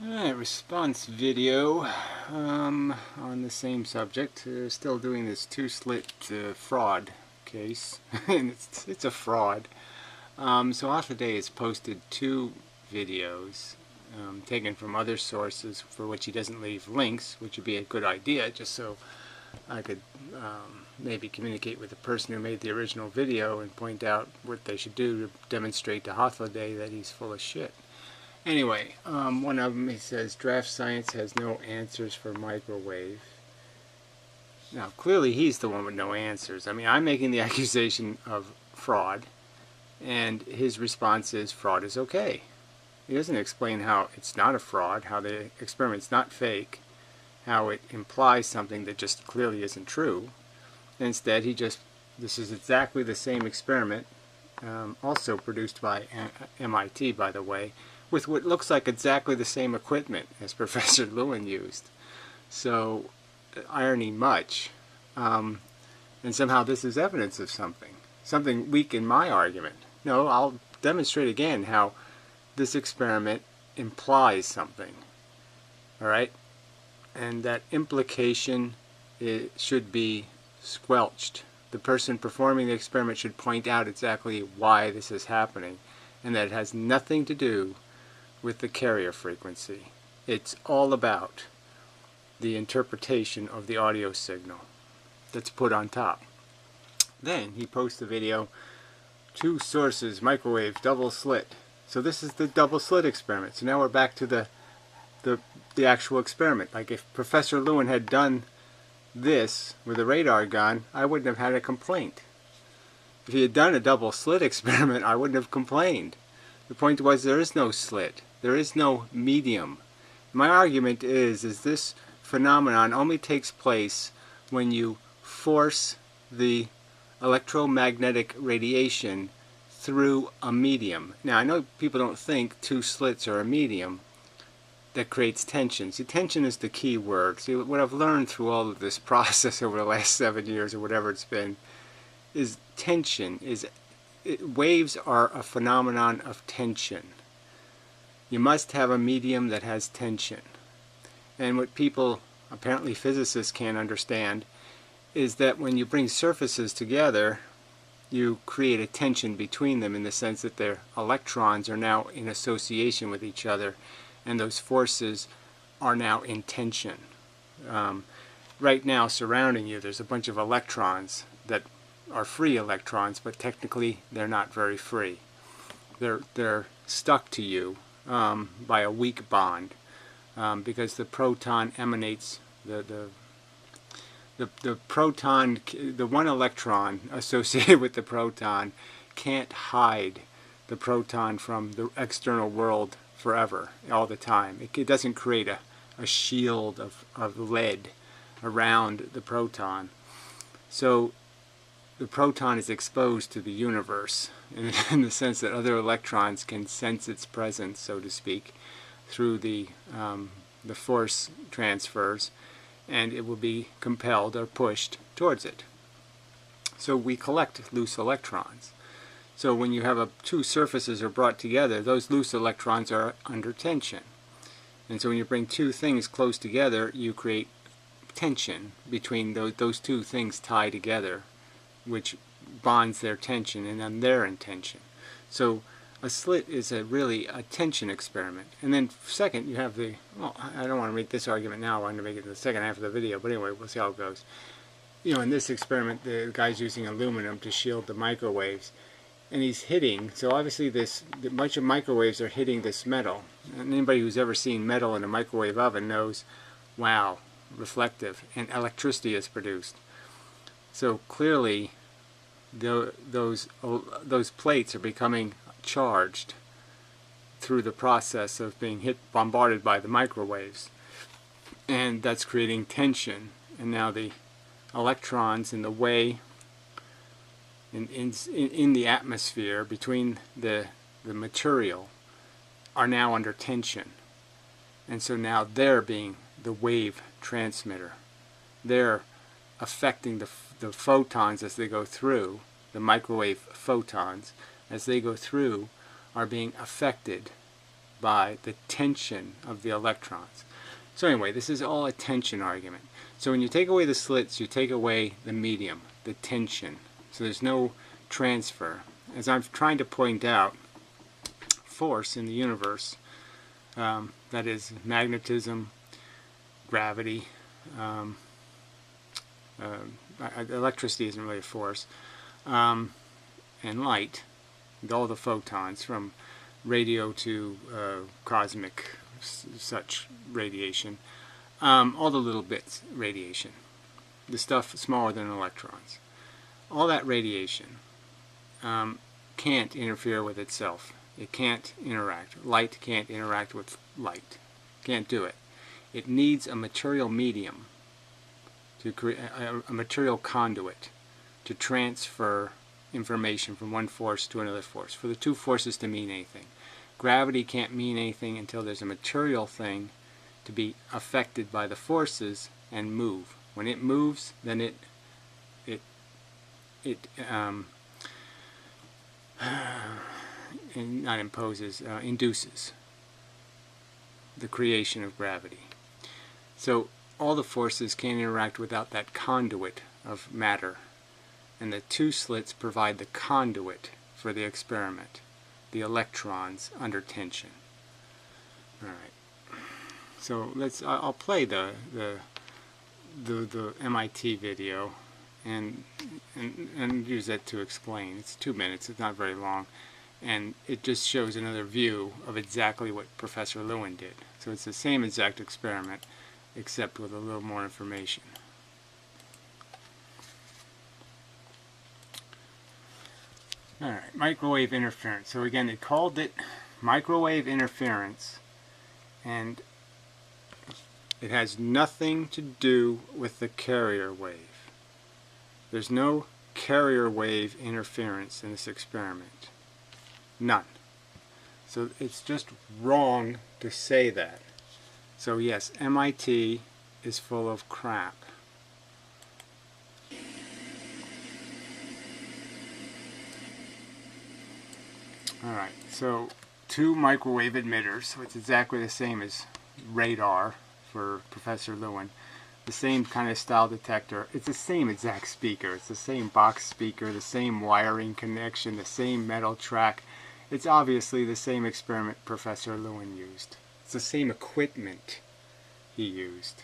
Alright, response video on the same subject. Still doing this two-slit fraud case, and it's a fraud. So Hythloday has posted two videos taken from other sources for which he doesn't leave links, which would be a good idea, just so I could maybe communicate with the person who made the original video and point out what they should do to demonstrate to Hythloday that he's full of shit. Anyway, one of them, he says, draft science has no answers for microwave. Now, clearly he's the one with no answers. I mean, I'm making the accusation of fraud, and his response is fraud is okay. He doesn't explain how it's not a fraud, how the experiment's not fake, how it implies something that just clearly isn't true. Instead, this is exactly the same experiment, also produced by MIT, by the way, with what looks like exactly the same equipment as Professor Lewin used. So, irony much. And somehow this is evidence of something weak in my argument. No, I'll demonstrate again how this experiment implies something. Alright? And that implication should be squelched. The person performing the experiment should point out exactly why this is happening, and that it has nothing to do with the carrier frequency. It's all about the interpretation of the audio signal that's put on top. Then he posts the video, two sources, microwave, double slit. So this is the double slit experiment. So now we're back to the actual experiment. Like if Professor Lewin had done this with a radar gun, I wouldn't have had a complaint. If he had done a double slit experiment, I wouldn't have complained. The point was there is no slit. There is no medium. My argument is this phenomenon only takes place when you force the electromagnetic radiation through a medium. Now I know people don't think two slits are a medium that creates tension. See, tension is the key word. See, what I've learned through all of this process over the last 7 years or whatever it's been is tension waves are a phenomenon of tension. You must have a medium that has tension. And what people, apparently physicists, can't understand is that when you bring surfaces together, you create a tension between them in the sense that their electrons are now in association with each other, and those forces are now in tension. Right now, surrounding you, there's a bunch of electrons that are free electrons, but technically they're not very free. They're stuck to you by a weak bond because the proton emanates the proton, the one electron associated with the proton can't hide the proton from the external world forever, all the time. It doesn't create a shield of lead around the proton. So the proton is exposed to the universe in the sense that other electrons can sense its presence, so to speak, through the force transfers, and it will be compelled or pushed towards it. So we collect loose electrons. So when you have two surfaces are brought together, those loose electrons are under tension. And so when you bring two things close together, you create tension between those two things tie together, which bonds their tension, and then they're in tension. So a slit is really a tension experiment. And then second, you have well, I don't want to make this argument now, I want to make it in the second half of the video, but anyway, we'll see how it goes. You know, in this experiment, the guy's using aluminum to shield the microwaves, and he's hitting, so obviously a bunch of microwaves are hitting this metal. And anybody who's ever seen metal in a microwave oven knows, wow, reflective, and electricity is produced. So clearly, those plates are becoming charged through the process of being bombarded by the microwaves, and that's creating tension. And now the electrons in the way in the atmosphere between the material are now under tension, and so now they're being the wave transmitter. They're affecting the photons as they go through, the microwave photons as they go through are being affected by the tension of the electrons. So anyway, this is all a tension argument. So when you take away the slits, you take away the medium, the tension. So there's no transfer. As I'm trying to point out, force in the universe, that is magnetism, gravity, electricity isn't really a force, and light, all the photons from radio to cosmic such radiation, all the little bits radiation, the stuff smaller than electrons, all that radiation can't interfere with itself. It can't interact. Light can't interact with light. Can't do it. It needs a material medium to create a material conduit to transfer information from one force to another force, for the two forces to mean anything. Gravity can't mean anything until there's a material thing to be affected by the forces and move. When it moves, then it not imposes, induces the creation of gravity. So all the forces can't interact without that conduit of matter, and the two slits provide the conduit for the experiment, the electrons under tension. All right. So I'll play the MIT video and use it to explain. It's 2 minutes. It's not very long, and it just shows another view of exactly what Professor Lewin did. So it's the same exact experiment, except with a little more information. Alright, microwave interference. So again, they called it microwave interference, and it has nothing to do with the carrier wave. There's no carrier wave interference in this experiment. None. So it's just wrong to say that. So yes, MIT is full of crap. Alright, so two microwave emitters, so it's exactly the same as radar for Professor Lewin. The same kind of style detector. It's the same exact speaker. It's the same box speaker, the same wiring connection, the same metal track. It's obviously the same experiment Professor Lewin used. It's the same equipment he used.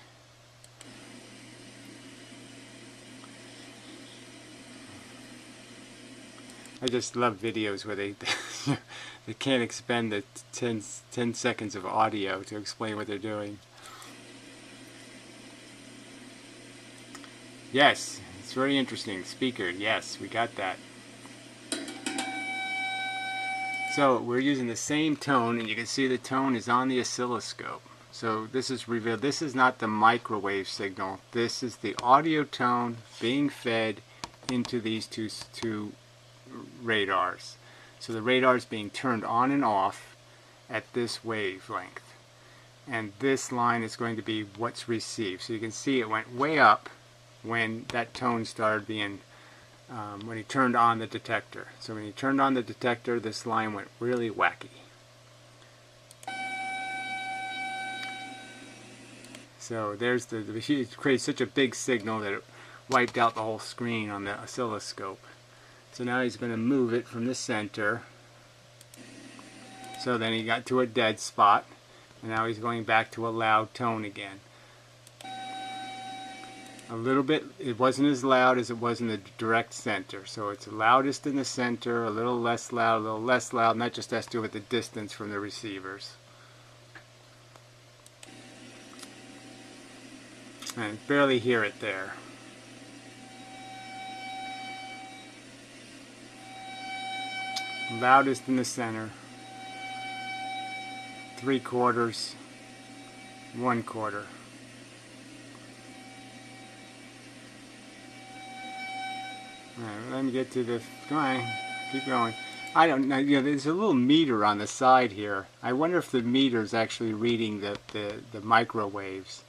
I just love videos where they can't expend the 10 seconds of audio to explain what they're doing. Yes, it's very interesting. Speaker, yes, we got that. So we're using the same tone, and you can see the tone is on the oscilloscope. So this is revealed. This is not the microwave signal. This is the audio tone being fed into these two radars. So the radar is being turned on and off at this wavelength. And this line is going to be what's received. So you can see it went way up when that tone started being, when he turned on the detector. So when he turned on the detector, this line went really wacky. So there's it created such a big signal that it wiped out the whole screen on the oscilloscope. So now he's going to move it from the center. So then he got to a dead spot, and now he's going back to a loud tone again. A little bit, it wasn't as loud as it was in the direct center. So it's loudest in the center, a little less loud, a little less loud, and that just has to do with the distance from the receivers. And barely hear it there. Loudest in the center. 3/4, 1/4. Alright, let me get to the, come on, keep going. I don't know, you know, there's a little meter on the side here. I wonder if the meter is actually reading the microwaves.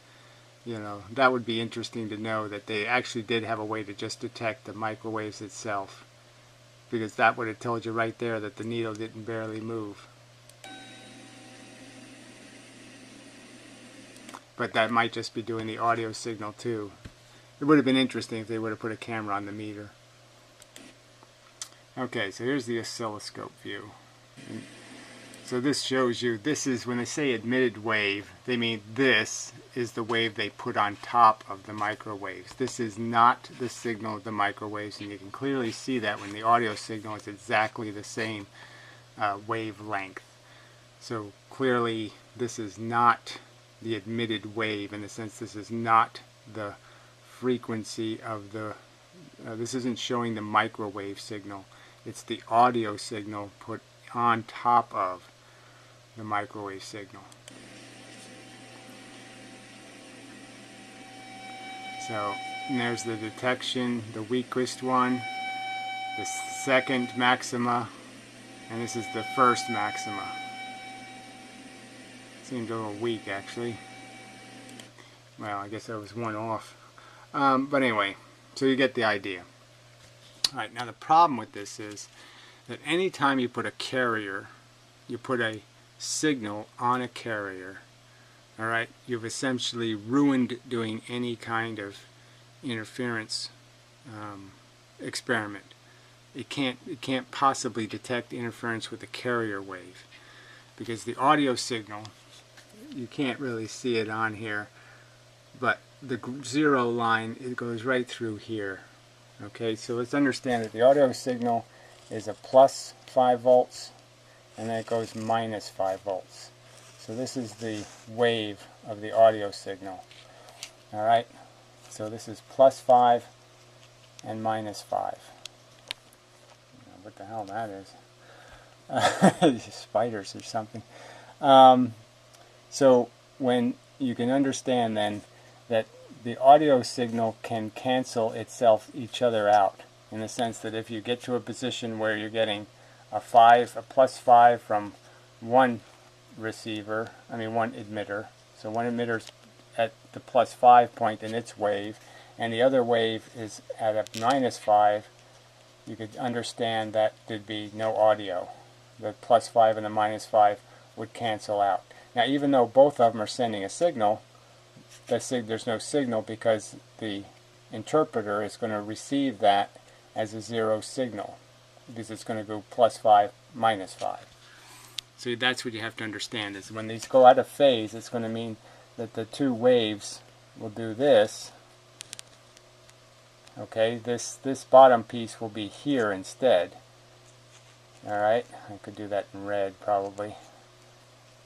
You know, that would be interesting to know, that they actually did have a way to just detect the microwaves itself. Because that would have told you right there that the needle didn't barely move. but that might just be doing the audio signal too. It would have been interesting if they would have put a camera on the meter. Okay, so here's the oscilloscope view. So this shows you, this is, when they say emitted wave, they mean this is the wave they put on top of the microwaves. This is not the signal of the microwaves, and you can clearly see that when the audio signal is exactly the same wavelength. So clearly this is not the emitted wave, in the sense this is not the frequency of the, this isn't showing the microwave signal. It's the audio signal put on top of the microwave signal. So and there's the detection, the weakest one, the second maxima, and this is the first maxima. Seemed a little weak actually. Well, I guess I was one off. But anyway, so you get the idea. Alright, now the problem with this is that anytime you put a carrier, you put a signal on a carrier, alright, you've essentially ruined doing any kind of interference experiment. It can't possibly detect interference with the carrier wave, because the audio signal, you can't really see it on here, but the zero line, it goes right through here. Okay, so let's understand that the audio signal is a plus 5 volts, and then it goes minus 5 volts. So this is the wave of the audio signal. Alright, so this is plus 5 and minus 5. What the hell that is. Spiders or something. So when you can understand then that the audio signal can cancel each other out, in the sense that if you get to a position where you're getting a plus 5 from one receiver, one emitter, so one emitter's at the plus 5 point in its wave, and the other wave is at a minus 5, you could understand that there'd be no audio. The plus 5 and the minus 5 would cancel out. Now, even though both of them are sending a signal, there's no signal, because the interpreter is going to receive that as a zero signal, because it's going to go plus 5, minus 5. So that's what you have to understand, is when these go out of phase, it's going to mean that the two waves will do this. Okay, this bottom piece will be here instead. Alright, I could do that in red probably.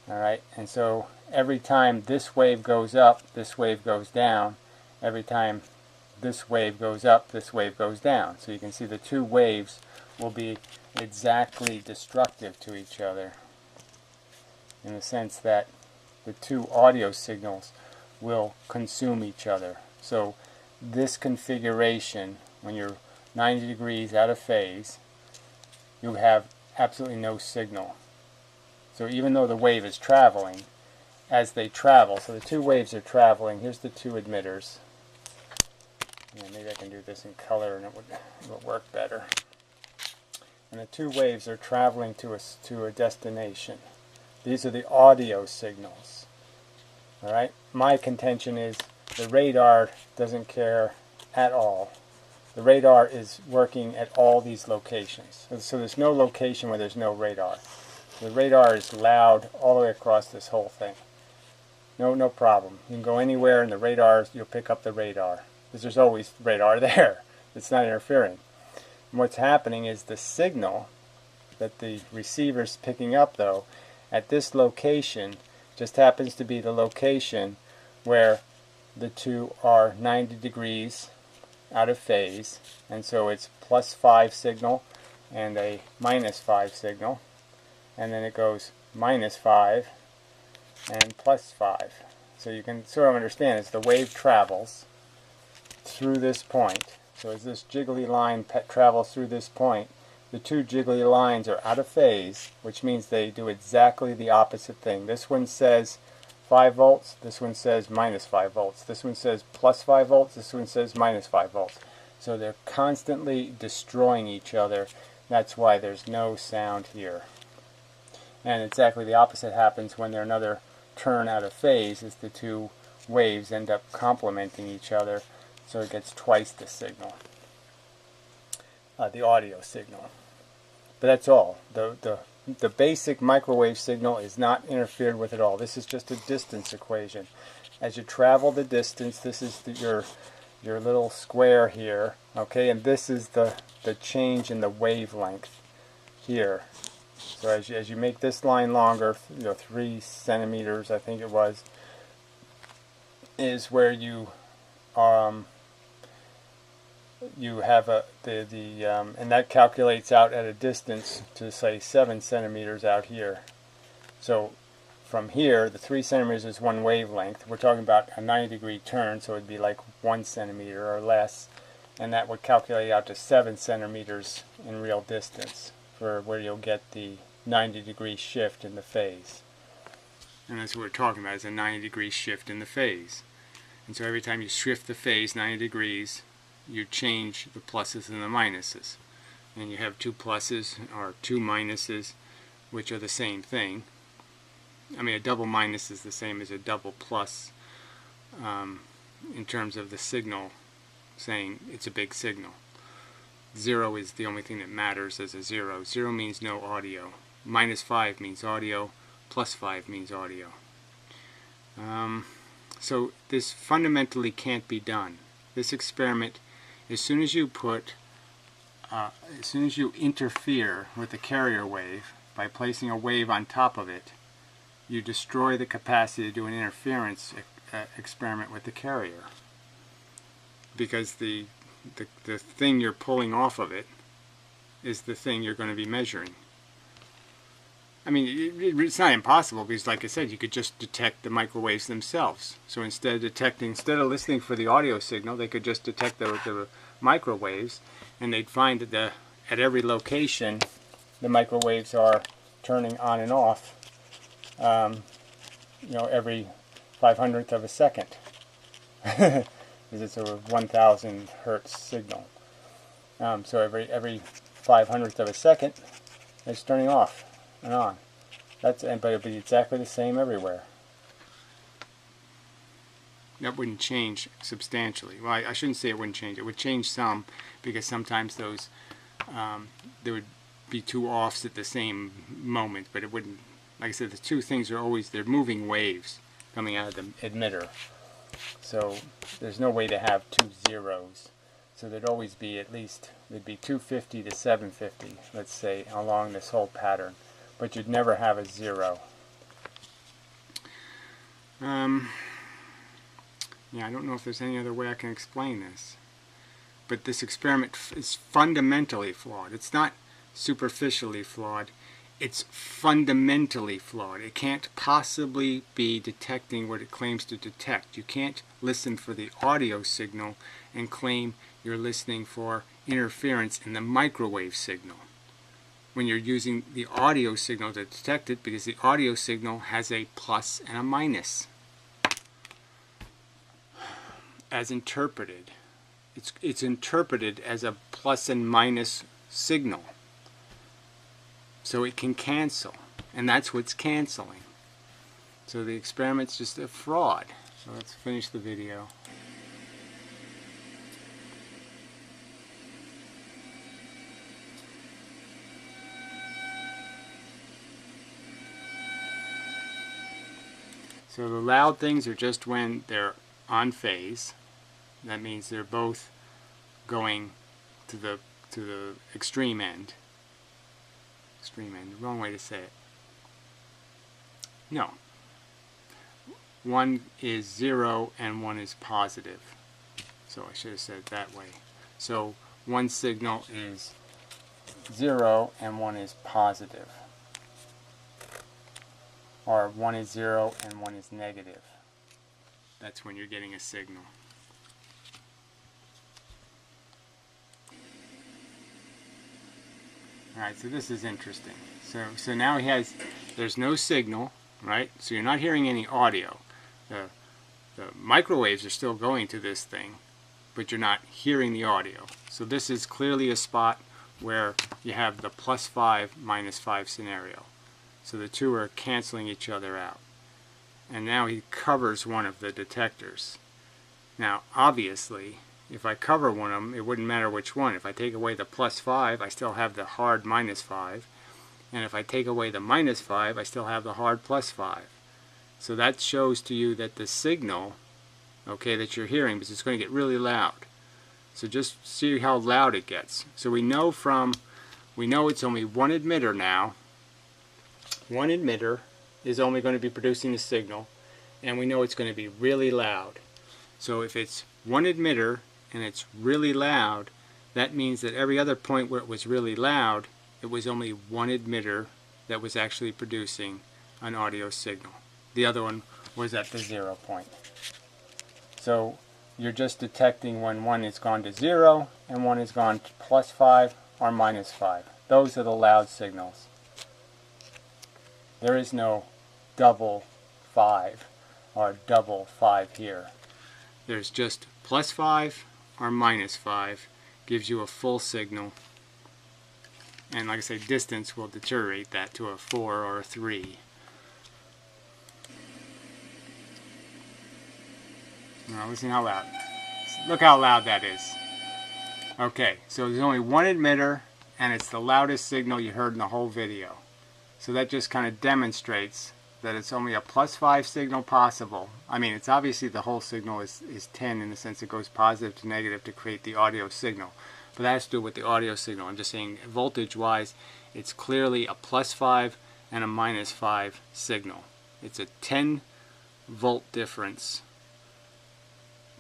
Alright, and so every time this wave goes up, this wave goes down. Every time this wave goes up, this wave goes down. So you can see the two waves will be exactly destructive to each other, in the sense that the two audio signals will consume each other. So this configuration, when you're 90 degrees out of phase, you have absolutely no signal. So even though the wave is traveling, as they travel, so the two waves are traveling, here's the two emitters. Yeah, maybe I can do this in color and it would work better. And the two waves are traveling to a destination. These are the audio signals. Alright? My contention is the radar doesn't care at all. The radar is working at all these locations. So there's no location where there's no radar. The radar is loud all the way across this whole thing. No problem. You can go anywhere and the radar, you'll pick up the radar, because there's always radar there. It's not interfering. And what's happening is the signal that the receiver's picking up, though, at this location just happens to be the location where the two are 90 degrees out of phase, and so it's plus 5 signal and a minus 5 signal, and then it goes minus 5 and plus 5. So you can sort of understand, as the wave travels through this point, so as this jiggly line travels through this point, the two jiggly lines are out of phase, which means they do exactly the opposite thing. This one says 5 volts, this one says minus 5 volts. This one says plus 5 volts, this one says minus 5 volts. So they're constantly destroying each other. That's why there's no sound here. And exactly the opposite happens when they're another turn out of phase, as the two waves end up complementing each other, so it gets twice the signal, the audio signal. But that's all. The basic microwave signal is not interfered with at all. This is just a distance equation. As you travel the distance, this is your little square here, okay, and this is the change in the wavelength here. So as you make this line longer, 3 centimeters, I think it was, is where you have and that calculates out at a distance to say 7 centimeters out here. So from here, the 3 centimeters is one wavelength. We're talking about a 90-degree turn, so it'd be like 1 centimeter or less, and that would calculate out to 7 centimeters in real distance for where you'll get the 90-degree shift in the phase. And that's what we're talking about, is a 90-degree shift in the phase. And so every time you shift the phase 90 degrees, you change the pluses and the minuses. And you have 2 pluses or 2 minuses, which are the same thing. I mean, a double minus is the same as a double plus in terms of the signal, saying it's a big signal. 0 is the only thing that matters as a 0. 0 means no audio. -5 means audio. +5 means audio. So this fundamentally can't be done. This experiment, as soon as you interfere with the carrier wave by placing a wave on top of it, you destroy the capacity to do an interference experiment with the carrier, because the thing you're pulling off of it is the thing you're going to be measuring. I mean, it's not impossible, because like I said, you could just detect the microwaves themselves. So instead of listening for the audio signal, they could just detect the microwaves, and they'd find that at every location the microwaves are turning on and off every 500th of a second, because it's a 1,000 hertz signal. So every 500th of a second, it's turning off and on. But it'll be exactly the same everywhere. That wouldn't change substantially. Well, I shouldn't say it wouldn't change. It would change some, because sometimes those there would be 2 offs at the same moment, but it wouldn't. Like I said, the 2 things are they're moving waves coming out of the emitter. So there's no way to have 2 zeros. So there'd always be there'd be 250 to 750, let's say, along this whole pattern. But you'd never have a 0. Yeah, I don't know if there's any other way I can explain this. But this experiment is fundamentally flawed. It's not superficially flawed. It's fundamentally flawed. It can't possibly be detecting what it claims to detect. You can't listen for the audio signal and claim you're listening for interference in the microwave signal when you're using the audio signal to detect it, because the audio signal has a plus and a minus as interpreted. It's interpreted as a plus and minus signal, so it can cancel, and that's what's canceling. So the experiment's just a fraud. So let's finish the video. So the loud things are just when they're on phase. That means they're both going to the extreme end. Extreme end. Wrong way to say it. No. One is 0 and one is positive. So I should have said it that way. So one signal is 0 and one is positive. Or one is 0 and one is negative. That's when you're getting a signal. Alright, so this is interesting. So now there's no signal, right? So you're not hearing any audio. The microwaves are still going to this thing, but you're not hearing the audio. So this is clearly a spot where you have the +5, -5 scenario. So the 2 are canceling each other out. and now he covers one of the detectors. Now obviously if I cover one of them, it wouldn't matter which one. If I take away the +5, I still have the hard -5, and if I take away the -5, I still have the hard +5. So that shows to you that the signal, okay, that you're hearing, because it's going to get really loud. So just see how loud it gets. So we know it's only one emitter now. One emitter is only going to be producing the signal, and we know it's going to be really loud. So if it's one emitter and it's really loud, that means that every other point where it was really loud, it was only one emitter that was actually producing an audio signal. The other one was at the 0 point. So you're just detecting when one is gone to 0 and one is gone to +5 or -5. Those are the loud signals. There is no double 5 or double 5 here. There's just +5 or -5 gives you a full signal. And like I say, distance will deteriorate that to a 4 or a 3. Now listen how loud. Look how loud that is. Okay, so there's only one emitter, and it's the loudest signal you heard in the whole video. So that just kind of demonstrates that it's only a +5 signal possible. I mean, it's obviously the whole signal is 10 in the sense it goes positive to negative to create the audio signal. But that has to do with the audio signal. I'm just saying voltage-wise, it's clearly a +5 and a -5 signal. It's a 10 volt difference.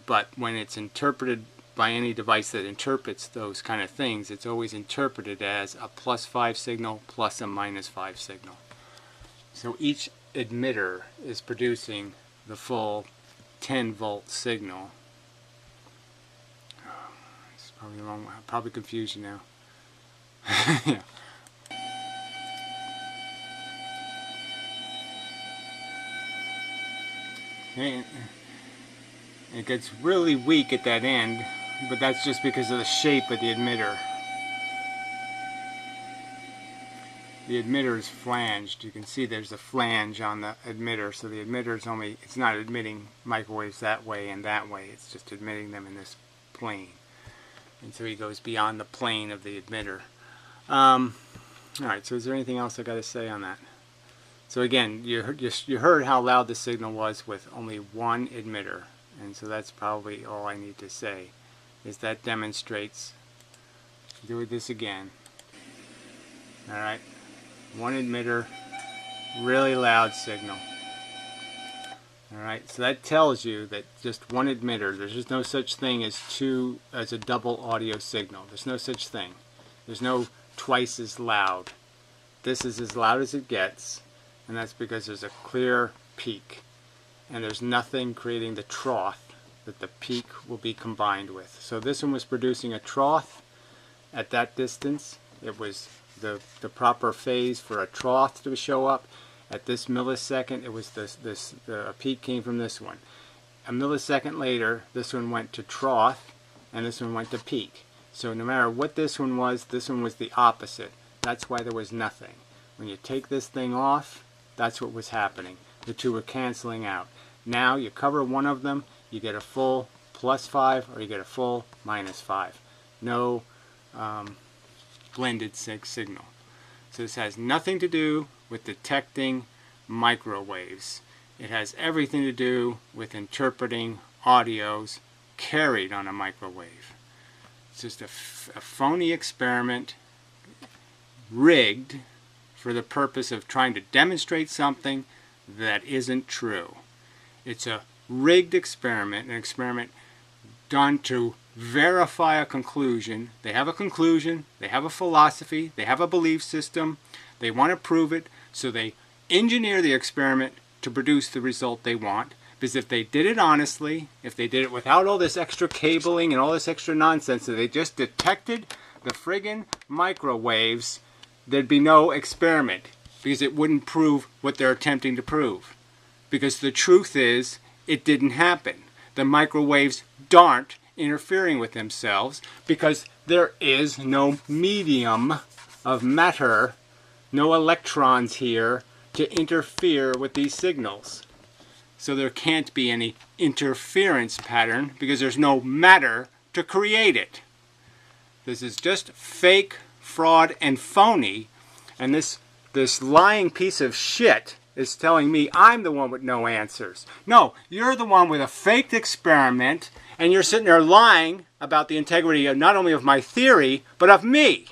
But when it's interpreted by any device that interprets those kind of things, it's always interpreted as a +5 signal plus a -5 signal. So each emitter is producing the full 10 volt signal. It's probably wrong. I'll probably confuse you now. Yeah. Okay. It gets really weak at that end, but that's just because of the shape of the emitter. The emitter is flanged. You can see there's a flange on the emitter, so the emitter is it's not admitting microwaves that way and that way, it's just admitting them in this plane. And so he goes beyond the plane of the emitter. Alright, so is there anything else I got to say on that? So again, you heard how loud the signal was with only one emitter. And so that's probably all I need to say, is that demonstrates, do this again. Alright, one emitter, really loud signal. Alright, so that tells you that just one emitter, there's just no such thing as a double audio signal. There's no such thing. There's no twice as loud. This is as loud as it gets, and that's because there's a clear peak. And there's nothing creating the trough that the peak will be combined with. So this one was producing a trough at that distance. It was the proper phase for a trough to show up. At this millisecond, it was the peak came from this one. A millisecond later, this one went to trough, and this one went to peak. So no matter what this one was the opposite. That's why there was nothing. When you take this thing off, that's what was happening. The two were canceling out. Now you cover one of them, you get a full +5 or you get a full -5. No blended signal. So this has nothing to do with detecting microwaves. It has everything to do with interpreting audios carried on a microwave. It's just a phony experiment rigged for the purpose of trying to demonstrate something that isn't true. It's a rigged experiment, an experiment done to verify a conclusion. They have a conclusion, they have a philosophy, they have a belief system, they want to prove it, so they engineer the experiment to produce the result they want. Because if they did it honestly, if they did it without all this extra cabling and all this extra nonsense, if they just detected the friggin' microwaves, there'd be no experiment, because it wouldn't prove what they're attempting to prove. Because the truth is, it didn't happen. The microwaves aren't interfering with themselves because there is no medium of matter, no electrons here to interfere with these signals. So there can't be any interference pattern because there's no matter to create it. This is just fake, fraud, and phony. And this lying piece of shit is telling me I'm the one with no answers. No, you're the one with a faked experiment, and you're sitting there lying about the integrity of not only of my theory, but of me.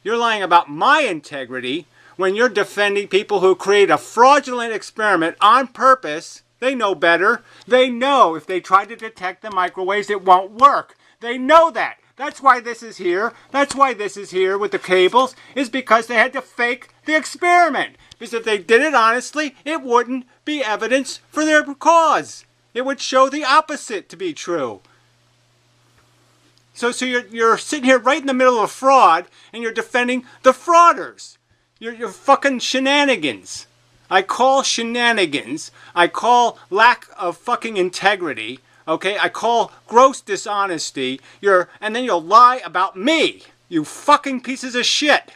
You're lying about my integrity when you're defending people who create a fraudulent experiment on purpose. They know better. They know if they try to detect the microwaves, it won't work. They know that. That's why this is here. That's why this is here with the cables, is because they had to fake the experiment. Because if they did it honestly, it wouldn't be evidence for their cause. It would show the opposite to be true. So you're sitting here right in the middle of fraud, and you're defending the frauders. You're fucking shenanigans. I call shenanigans. I call lack of fucking integrity. Okay, I call gross dishonesty. And then you'll lie about me. You fucking pieces of shit.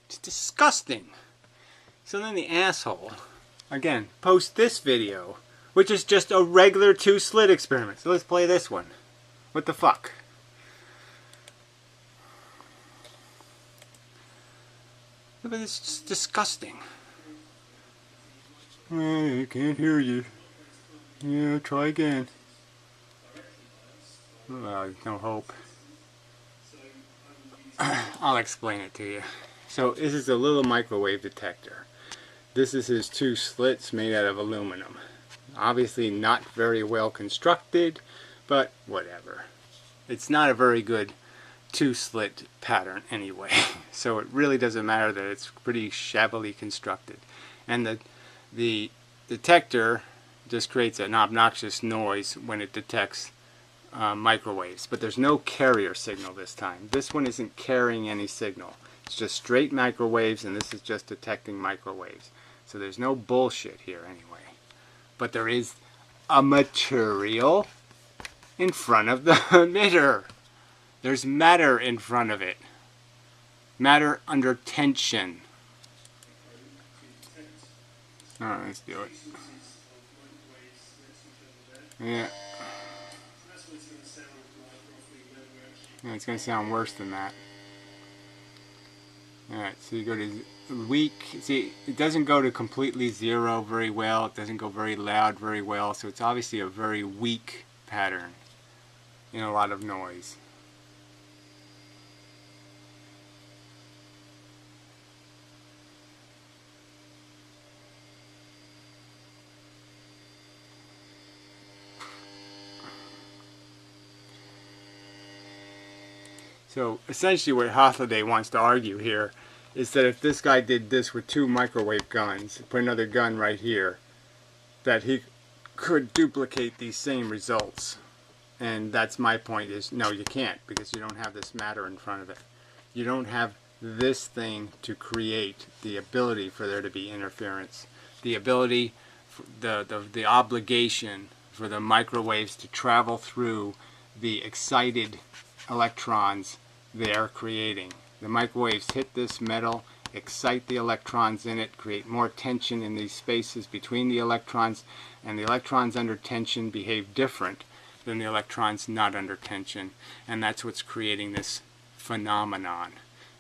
It's disgusting. So then the asshole, again, posts this video, which is just a regular 2-slit experiment. So let's play this one. What the fuck? But it's just disgusting. I can't hear you. Yeah, try again. No hope. I'll explain it to you. So this is a little microwave detector. This is his 2 slits made out of aluminum. Obviously not very well constructed, but whatever. It's not a very good 2-slit pattern anyway. So it really doesn't matter that it's pretty shabbily constructed. And the detector just creates an obnoxious noise when it detects microwaves. But there's no carrier signal this time. This one isn't carrying any signal. It's just straight microwaves, and this is just detecting microwaves. So there's no bullshit here anyway. But there is a material in front of the emitter. There's matter in front of it. Matter under tension. Alright, let's do it. Yeah. It's going to sound worse than that. Alright, so you go to weak. See, it doesn't go to completely zero very well. It doesn't go very loud very well. So it's obviously a very weak pattern in a lot of noise. So essentially what Hythloday wants to argue here is that if this guy did this with 2 microwave guns, put another gun right here, that he could duplicate these same results. And that's my point, is no, you can't, because you don't have this matter in front of it. You don't have this thing to create the ability for there to be interference. The ability, the obligation for the microwaves to travel through the excited electrons they're creating. The microwaves hit this metal, excite the electrons in it, create more tension in these spaces between the electrons, and the electrons under tension behave different than the electrons not under tension, and that's what's creating this phenomenon.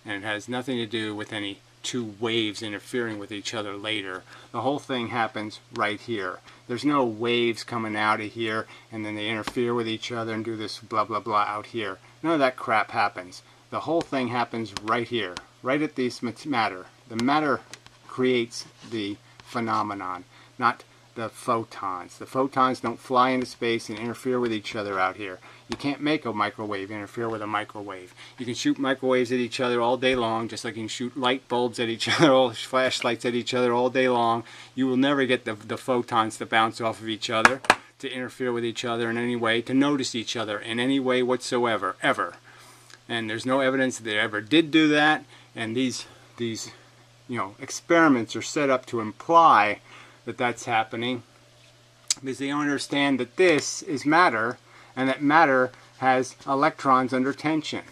And it has nothing to do with any 2 waves interfering with each other later. The whole thing happens right here. There's no waves coming out of here and then they interfere with each other and do this blah blah blah out here. None of that crap happens. The whole thing happens right here, right at this matter. The matter creates the phenomenon, not the photons. The photons don't fly into space and interfere with each other out here. You can't make a microwave interfere with a microwave. You can shoot microwaves at each other all day long, just like you can shoot light bulbs at each other, or flashlights at each other all day long. You will never get the photons to bounce off of each other, to interfere with each other in any way, to notice each other in any way whatsoever, ever. And there's no evidence that they ever did do that, and these experiments are set up to imply that that's happening, because they don't understand that this is matter, and that matter has electrons under tension.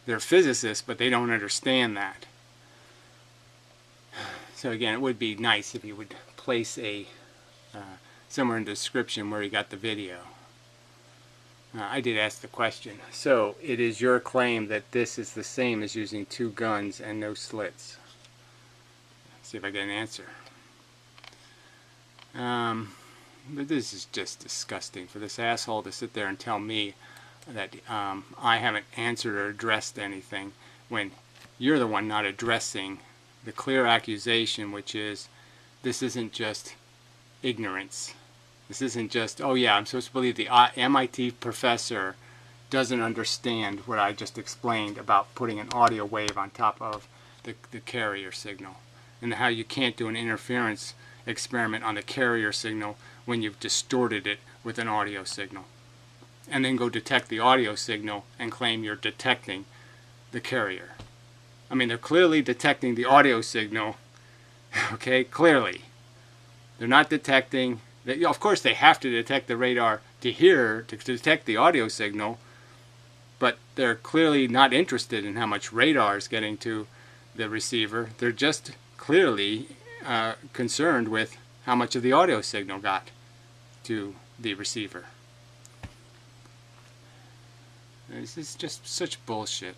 They're physicists, but they don't understand that. So again, it would be nice if you would place a somewhere in the description where you got the video. I did ask the question. So it is your claim that this is the same as using 2 guns and no slits. Let's see if I get an answer. But this is just disgusting for this asshole to sit there and tell me that I haven't answered or addressed anything when you're the one not addressing the clear accusation, which is this isn't just ignorance. This isn't just, oh yeah, I'm supposed to believe the MIT professor doesn't understand what I just explained about putting an audio wave on top of the carrier signal, and how you can't do an interference experiment on the carrier signal when you've distorted it with an audio signal, and then go detect the audio signal and claim you're detecting the carrier. I mean, they're clearly detecting the audio signal, okay, clearly. They're not detecting, of course they have to detect the radar to detect the audio signal, but they're clearly not interested in how much radar is getting to the receiver. They're just clearly concerned with how much of the audio signal got to the receiver. This is just such bullshit.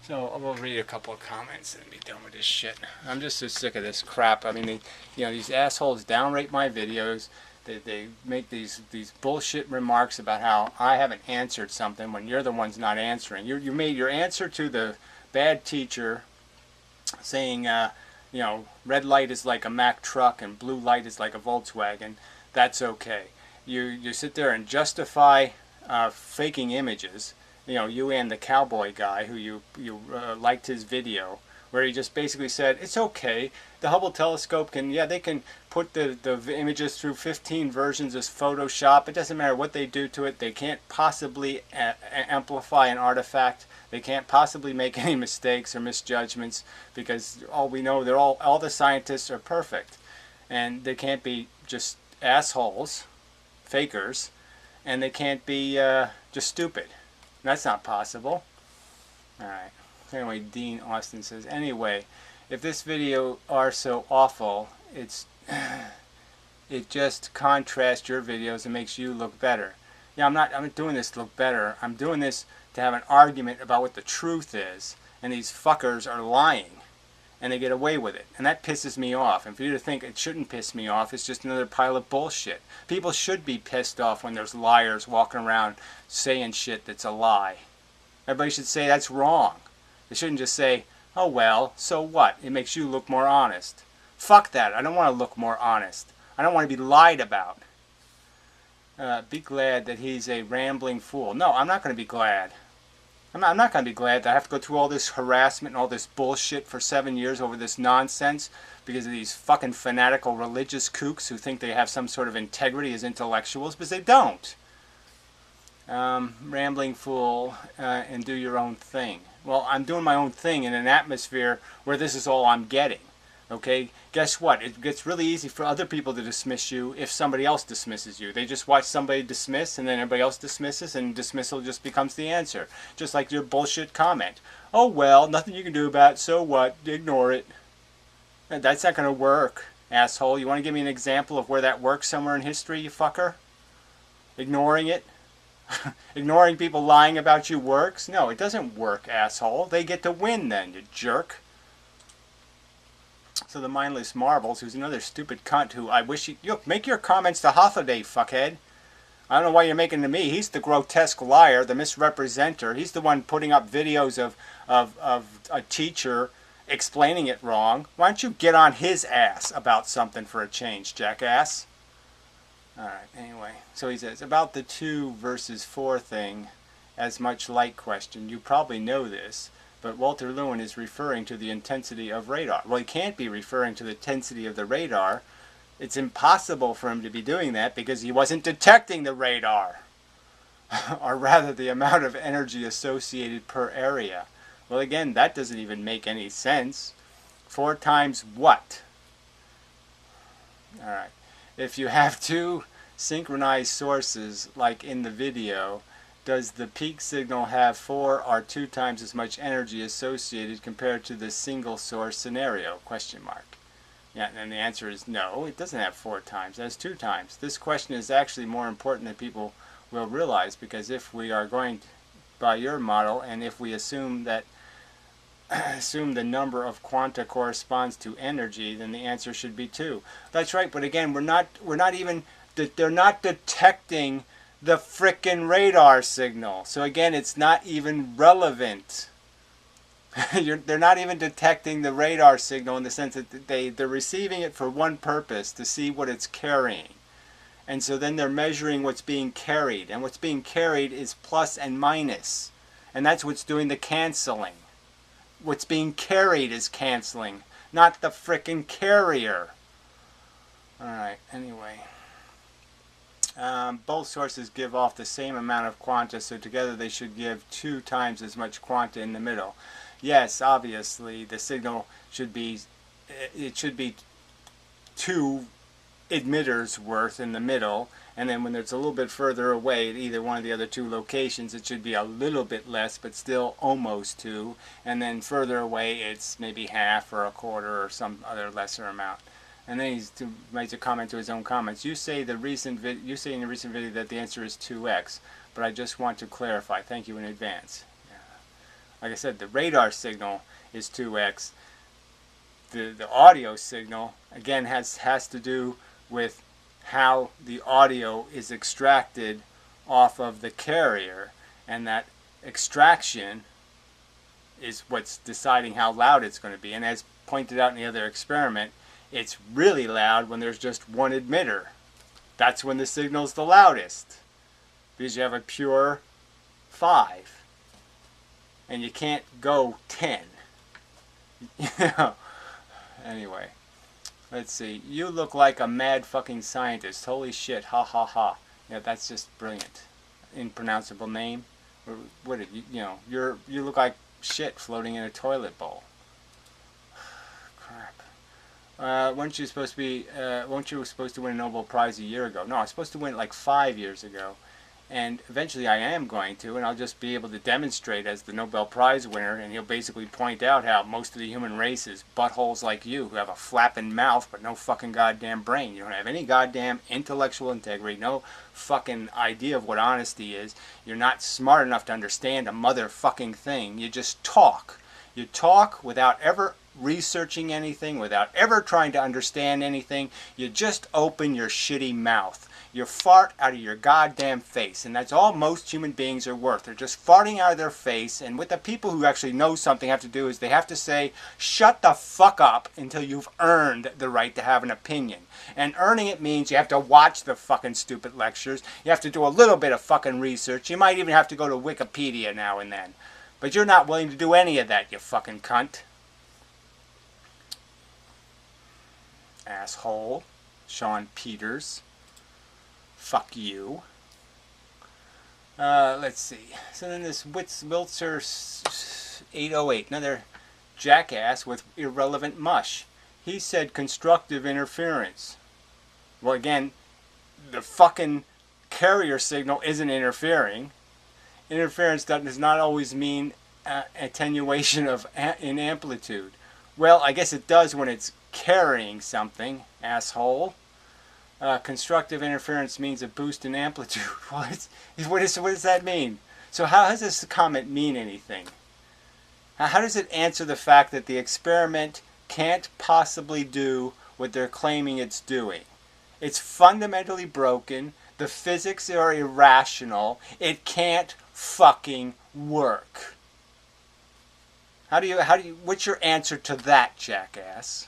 So we'll read a couple of comments and be done with this shit. I'm just so sick of this crap. I mean, these assholes downrate my videos. They make these bullshit remarks about how I haven't answered something when you're the ones not answering. You made your answer to the bad teacher saying, red light is like a Mack truck and blue light is like a Volkswagen. That's okay. You sit there and justify faking images. You and the cowboy guy who you liked his video, where he just basically said it's okay. The Hubble telescope they can put the images through 15 versions of Photoshop. It doesn't matter what they do to it. They can't possibly amplify an artifact. They can't possibly make any mistakes or misjudgments, because all we know, all the scientists are perfect, and they can't be just assholes, fakers, and they can't be just stupid. That's not possible. Alright. Anyway, Dean Austin says, anyway, if this video are so awful, it just contrasts your videos and makes you look better. Yeah, I'm not doing this to look better. I'm doing this to have an argument about what the truth is, and these fuckers are lying, and they get away with it, and that pisses me off. And for you to think it shouldn't piss me off, it's just another pile of bullshit. People should be pissed off when there's liars walking around saying shit that's a lie. Everybody should say that's wrong. They shouldn't just say, oh well, so what? It makes you look more honest. Fuck that. I don't want to look more honest. I don't want to be lied about. Be glad that he's a rambling fool. No, I'm not going to be glad. I'm not going to be glad that I have to go through all this harassment and all this bullshit for 7 years over this nonsense because of these fucking fanatical religious kooks who think they have some sort of integrity as intellectuals, because they don't. Rambling fool, and do your own thing. Well, I'm doing my own thing in an atmosphere where this is all I'm getting. Okay? Guess what? It gets really easy for other people to dismiss you if somebody else dismisses you. They just watch somebody dismiss, and then everybody else dismisses, and dismissal just becomes the answer. Just like your bullshit comment. Oh well, nothing you can do about it, so what? Ignore it. That's not going to work, asshole. You want to give me an example of where that works somewhere in history, you fucker? Ignoring it? Ignoring people lying about you works? No, it doesn't work, asshole. They get to win then, you jerk. So the Mindless Marbles, who's another stupid cunt who I wish you make your comments to Hythloday, fuckhead. I don't know why you're making them to me. He's the grotesque liar, the misrepresenter. He's the one putting up videos of a teacher explaining it wrong. Why don't you get on his ass about something for a change, jackass? Alright, anyway. So he says, about the 2 versus 4 thing, as much light question. You probably know this, but Walter Lewin is referring to the intensity of radar. Well, he can't be referring to the intensity of the radar. It's impossible for him to be doing that because he wasn't detecting the radar. Or rather, the amount of energy associated per area. Well, again, that doesn't even make any sense. 4 times what? Alright. If you have 2 synchronized sources, like in the video, does the peak signal have 4 or 2 times as much energy associated compared to the single source scenario? Question mark. Yeah, and the answer is no, it doesn't have 4 times, it has 2 times. This question is actually more important than people will realize, because if we are going by your model, and if we assume that assume the number of quanta corresponds to energy, then the answer should be 2. That's right, but again, we're not even, they're not detecting the frickin' radar signal. So again, it's not even relevant. They're not even detecting the radar signal, in the sense that they're receiving it for one purpose, to see what it's carrying. And so then they're measuring what's being carried. And what's being carried is plus and minus. And that's what's doing the canceling. What's being carried is canceling, not the frickin' carrier. Alright, anyway. Both sources give off the same amount of quanta, so together they should give 2 times as much quanta in the middle. Yes, obviously, the signal should be, it should be 2 emitters worth in the middle, and then when it's a little bit further away at either one of the other 2 locations, it should be a little bit less, but still almost 2, and then further away it's maybe half or a quarter or some other lesser amount. And then he makes a comment to his own comments. You say in the recent video that the answer is 2x, but I just want to clarify. Thank you in advance. Like I said, the radar signal is 2x. The audio signal, again, has to do with how the audio is extracted off of the carrier. And that extraction is what's deciding how loud it's going to be. And as pointed out in the other experiment, it's really loud when there's just one emitter. That's when the signal's the loudest, because you have a pure 5. And you can't go 10. Anyway, let's see. You look like a mad fucking scientist. Holy shit. Ha ha ha. Yeah, that's just brilliant. Impronounceable name. What did you? You know, you look like shit floating in a toilet bowl. Crap. Weren't you supposed to win a Nobel Prize a year ago? No, I was supposed to win it like 5 years ago. And eventually I am going to, and I'll just be able to demonstrate as the Nobel Prize winner, and he'll basically point out how most of the human race is buttholes like you, who have a flapping mouth but no fucking goddamn brain. You don't have any goddamn intellectual integrity, no fucking idea of what honesty is. You're not smart enough to understand a motherfucking thing. You just talk. You talk without ever researching anything, without ever trying to understand anything. You just open your shitty mouth. You fart out of your goddamn face, and that's all most human beings are worth. They're just farting out of their face, and what the people who actually know something have to do is they have to say, shut the fuck up until you've earned the right to have an opinion. And earning it means you have to watch the fucking stupid lectures, you have to do a little bit of fucking research, you might even have to go to Wikipedia now and then. But you're not willing to do any of that, you fucking cunt. Asshole. Sean Peters. Fuck you. Let's see. So then this Wiltzer 808, another jackass with irrelevant mush. He said constructive interference. Well, again, the fucking carrier signal isn't interfering. Interference does not always mean attenuation in amplitude. Well, I guess it does when it's carrying something, asshole. Constructive interference means a boost in amplitude. What does that mean? So how does this comment mean anything? How does it answer the fact that the experiment can't possibly do what they're claiming it's doing? It's fundamentally broken. The physics are irrational. It can't fucking work. What's your answer to that, jackass?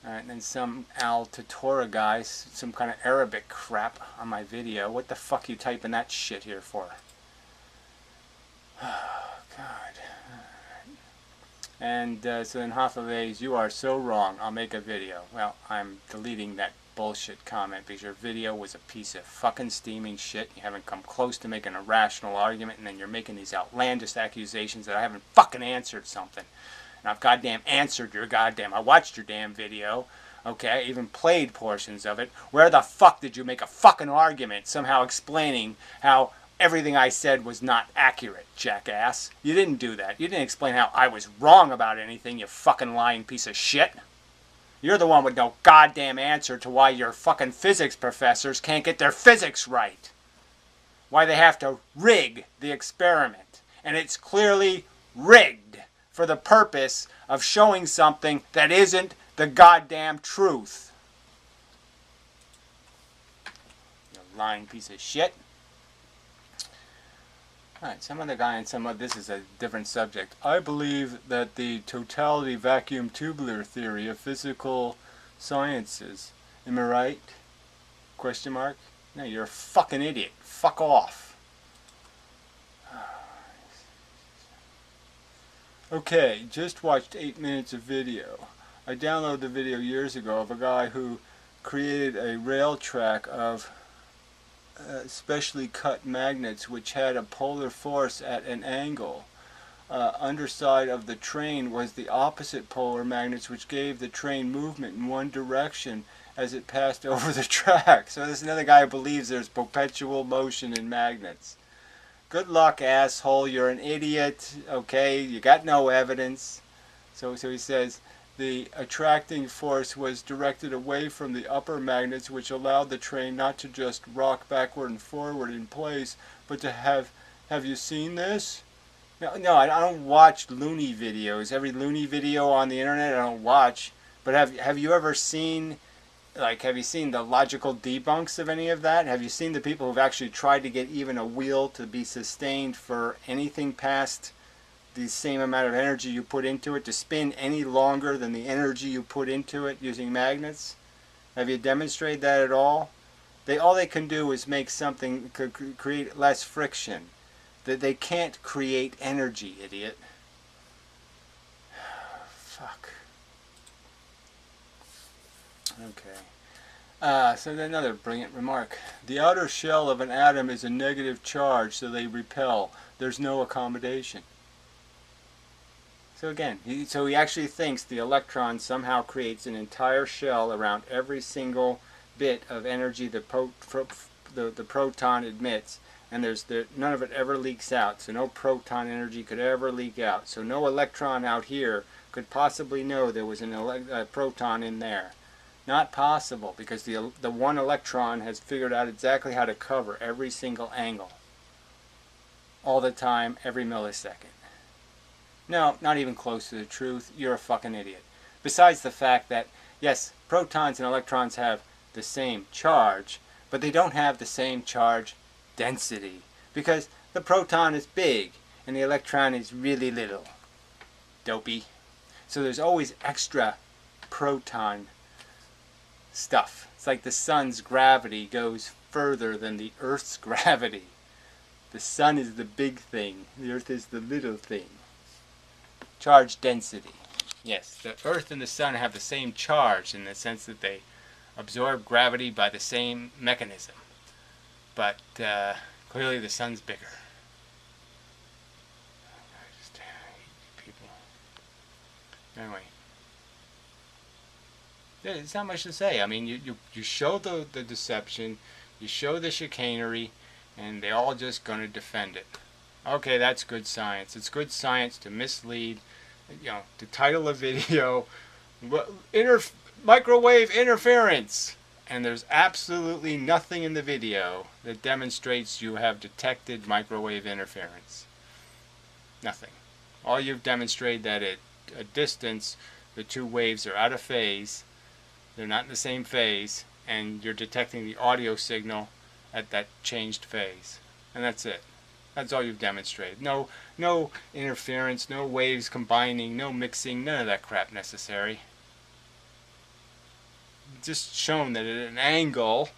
Alright, and then some Al Tatora guy, some kind of Arabic crap on my video. What the fuck are you typing that shit here for? Oh, God. And so then Hythloday, you are so wrong. I'll make a video. Well, I'm deleting that bullshit comment because your video was a piece of fucking steaming shit. You haven't come close to making a rational argument, and then you're making these outlandish accusations that I haven't fucking answered something. And I've goddamn answered your goddamn... I watched your damn video. Okay, I even played portions of it. Where the fuck did you make a fucking argument somehow explaining how everything I said was not accurate, jackass? You didn't do that. You didn't explain how I was wrong about anything, you fucking lying piece of shit. You're the one with no goddamn answer to why your fucking physics professors can't get their physics right. Why they have to rig the experiment. And it's clearly rigged for the purpose of showing something that isn't the goddamn truth. You lying piece of shit. Alright, some other guy and this is a different subject. I believe that the totality vacuum tubular theory of physical sciences. Am I right? Question mark? No, you're a fucking idiot. Fuck off. Okay, just watched 8 minutes of video. I downloaded the video years ago of a guy who created a rail track of specially cut magnets which had a polar force at an angle. Underside of the train was the opposite polar magnets which gave the train movement in one direction as it passed over the track. So there's another guy who believes there's perpetual motion in magnets. Good luck, asshole. You're an idiot. Okay, you got no evidence. So he says the attracting force was directed away from the upper magnets, which allowed the train not to just rock backward and forward in place, but to have you seen this? No, I don't watch loony videos. Every loony video on the internet I don't watch. But have you ever seen, like, have you seen the logical debunks of any of that? Have you seen the people who've actually tried to get even a wheel to be sustained for anything past the same amount of energy you put into it, to spin any longer than the energy you put into it using magnets? Have you demonstrated that at all? All they can do is make something, create less friction. That they can't create energy, idiot. Fuck. Okay. So another brilliant remark. The outer shell of an atom is a negative charge, so they repel. There's no accommodation. So again, he actually thinks the electron somehow creates an entire shell around every single bit of energy the proton emits, and none of it ever leaks out. So no proton energy could ever leak out. So no electron out here could possibly know there was a proton in there. Not possible, because the one electron has figured out exactly how to cover every single angle. All the time, every millisecond. No, not even close to the truth. You're a fucking idiot. Besides the fact that, yes, protons and electrons have the same charge, but they don't have the same charge density, because the proton is big and the electron is really little. Dopey. So there's always extra proton stuff. It's like the sun's gravity goes further than the Earth's gravity. The sun is the big thing. The Earth is the little thing. Charge density. Yes, the Earth and the sun have the same charge in the sense that they absorb gravity by the same mechanism. But clearly the sun's bigger. I just hate people. Anyway. There's not much to say. I mean, you show the deception, you show the chicanery, and they're all just going to defend it. Okay, that's good science. It's good science to mislead, to title a video, microwave interference. And there's absolutely nothing in the video that demonstrates you have detected microwave interference. Nothing. All you've demonstrated that at a distance, the two waves are out of phase, they're not in the same phase, and you're detecting the audio signal at that changed phase. And that's it. That's all you've demonstrated. No interference, no waves combining, no mixing, none of that crap necessary. Just shown that at an angle,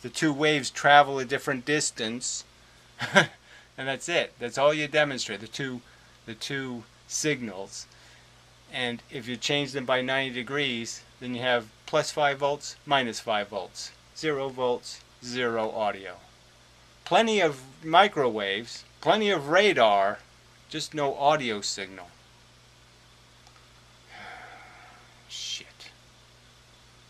the two waves travel a different distance, and that's it. That's all you demonstrate. The two signals. And if you change them by 90 degrees, then you have plus 5 volts, minus 5 volts. 0 volts, 0 audio. Plenty of microwaves, plenty of radar, just no audio signal.